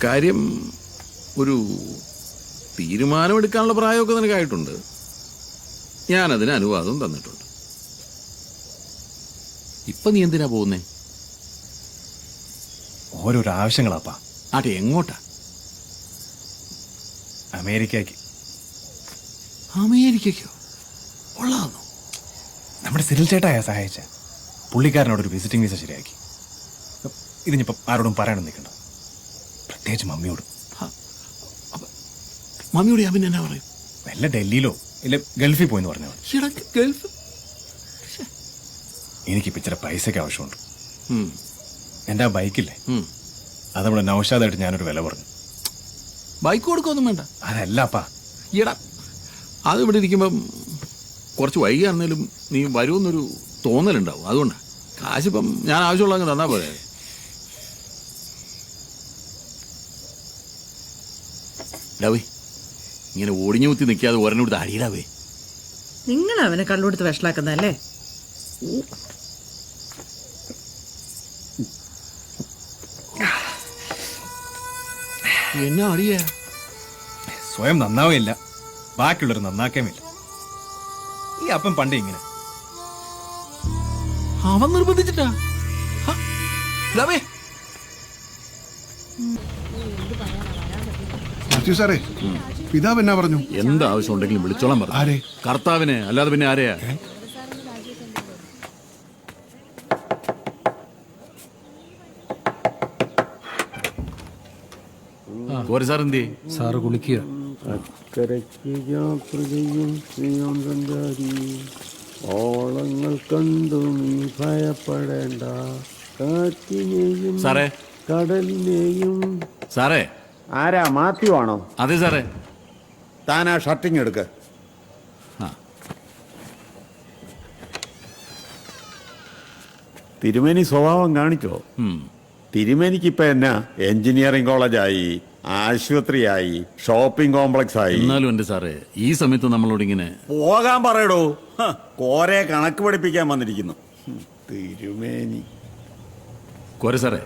കാര്യം ഒരു തീരുമാനമെടുക്കാനുള്ള പ്രായമൊക്കെ നിനക്കായിട്ടുണ്ട്. ഞാനതിന് അനുവാദം തന്നിട്ടുണ്ട്. ഇപ്പൊ നീ എന്തിനാ പോകുന്നേ? ഓരോരോ ആവശ്യങ്ങളാപ്പാ. ആട്ടെ, എങ്ങോട്ടാ? അമേരിക്കയ്ക്ക്. അമേരിക്കയ്ക്കോ? കൊള്ളാന്നോ? നമ്മുടെ സിരിൽ ചേട്ടായ സഹായിച്ച പുള്ളിക്കാരനോടൊരു വിസിറ്റിംഗ് വിസ ശരിയാക്കി. ഇതിനിപ്പം ആരോടും പറയാനും നിൽക്കണ്ട, പ്രത്യേകിച്ച് മമ്മിയോട്. മമ്മിയോട് ഞാൻ പിന്നെ എന്നാ പറയും? വല്ല ഡൽഹിയിലോ ഇല്ല ഗൾഫിൽ പോയെന്ന് പറഞ്ഞാൽ ഗൾഫ്. എനിക്കിപ്പോൾ ഇച്ചിരി പൈസയ്ക്ക് ആവശ്യമുണ്ട്. എൻ്റെ ആ ബൈക്കില്ലേ, അത് നമ്മുടെ നൗഷാദായിട്ട് ഞാനൊരു വില പറഞ്ഞു. ബൈക്ക് കൊടുക്കൊന്നും വേണ്ട. അതല്ലപ്പാ. ഈടാ, അത് ഇവിടെ ഇരിക്കുമ്പം കുറച്ച് വൈകിയാണെന്നേലും നീ വരുമെന്നൊരു തോന്നലുണ്ടാവും. അതുകൊണ്ടാണ്. കാശിപ്പം ഞാൻ ആവശ്യമുള്ള തന്നാ പോലെ. ഡാവേ, ഇങ്ങനെ ഒടിഞ്ഞു കുത്തി നിൽക്കാതെ ഒരെണ്ണൂടുത്ത് അടിയിടാവേ. നിങ്ങൾ അവനെ കണ്ടുകൊടുത്ത് വിഷലാക്കുന്നല്ലേ? എന്നാ അടിയാ? സ്വയം നന്നാവുകയില്ല, ബാക്കിയുള്ളവർ നന്നാക്കേമില്ല. ഈ അപ്പം പണ്ട് ഇങ്ങനെ അവൻ നിർബന്ധിച്ചിട്ടാ? സാറേ, പിതാവ് എന്നാ പറഞ്ഞു? എന്താവശ്യം ഉണ്ടെങ്കിലും വിളിച്ചോളാൻ പറഞ്ഞു. ആരെ? കർത്താവിനെ, അല്ലാതെ പിന്നെ ആരെയാ? സാർ എന്തി? സാറ് കുളിക്കുക. അക്കരയ്ക്ക് യാത്ര ചെയ്യും ശ്രീയോൻ സഞ്ചാരി, ഓളങ്ങൾ കണ്ടു നീ ഭയപ്പെടേണ്ട, കാറ്റിനെയും സാറേ, കടലിനെയും. സാറേ. ആരാ, മാത്യു ആണോ? അതെ സാറേ. താൻ ആ ഷർട്ടിങ് എടുക്ക. തിരുമേനി സ്വഭാവം കാണിച്ചോ? തിരുമേനിക്കിപ്പോ എന്നാ എഞ്ചിനീയറിംഗ് കോളേജായി, ആശുപത്രിയായി, ഷോപ്പിംഗ് കോംപ്ലക്സ് ആയി. എന്നാലും എന്റെ സാറേ, ഈ സമയത്ത് നമ്മളോട് ഇങ്ങനെ പോകാൻ പറയടോ. കോരെ കണക്ക് പഠിപ്പിക്കാൻ വന്നിരിക്കുന്നു തിരുമേനി. കോരെ സാറേ,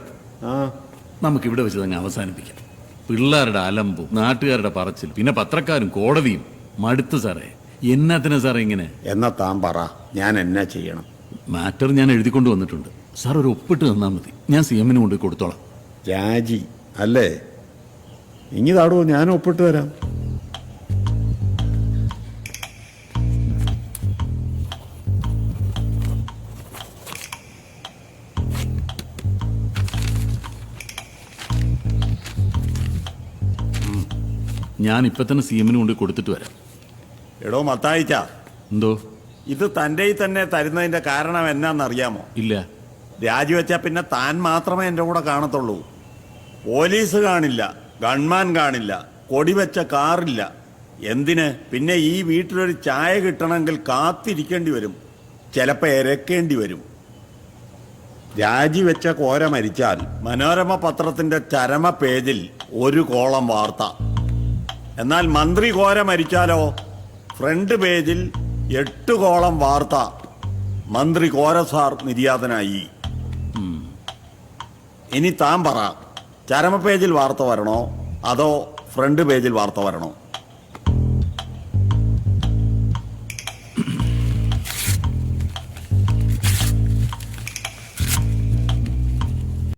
നമുക്കിവിടെ വെച്ച് തന്നെ അവസാനിപ്പിക്കാം. പിള്ളേരുടെ അലമ്പും നാട്ടുകാരുടെ പറച്ചിൽ, പിന്നെ പത്രക്കാരും കോടതിയും മടുത്തു സാറേ. എന്നാത്തിനാ സാറേ ഇങ്ങനെ? എന്നാ താൻ പറ, ഞാൻ എന്നാ ചെയ്യണം? മാറ്റർ ഞാൻ എഴുതിക്കൊണ്ട് വന്നിട്ടുണ്ട്. സാർ ഒരു ഒപ്പിട്ട് തന്നാൽ മതി, ഞാൻ CM കൊണ്ട് കൊടുത്തോളാം. രാജി അല്ലേ? ഇങ്ങിതാടോ, ഞാൻ ഒപ്പിട്ട് തരാം. ഞാൻ ഇപ്പൊ തന്നെ CM കൊണ്ട് കൊടുത്തിട്ട് വരാം. എടോ മത്തായിച്ച, എന്തോ? ഇത് തൻ്റെ തന്നെ തരുന്നതിന്റെ കാരണം എന്നാന്നറിയാമോ? ഇല്ല. രാജിവെച്ചാ പിന്നെ താൻ മാത്രമേ എൻ്റെ കൂടെ കാണത്തുള്ളൂ. പോലീസ് കാണില്ല, ഗൺമാൻ കാണില്ല, കൊടിവെച്ച കാറില്ല. എന്തിന്? പിന്നെ ഈ വീട്ടിലൊരു ചായ കിട്ടണമെങ്കിൽ കാത്തിരിക്കേണ്ടി വരും, ചിലപ്പോൾ ഇരക്കേണ്ടി വരും. രാജിവെച്ച കോര മരിച്ചാൽ മനോരമ പത്രത്തിന്റെ ചരമ പേജിൽ ഒരു കോളം വാർത്ത. എന്നാൽ മന്ത്രി കോര മരിച്ചാലോ ഫ്രണ്ട് പേജിൽ 8 കോളം വാർത്ത. മന്ത്രി കോര സാർ നിര്യാതനായി. ഇനി താൻ പറ, ചരമ പേജിൽ വാർത്ത വരണോ അതോ ഫ്രണ്ട് പേജിൽ വാർത്ത വരണോ?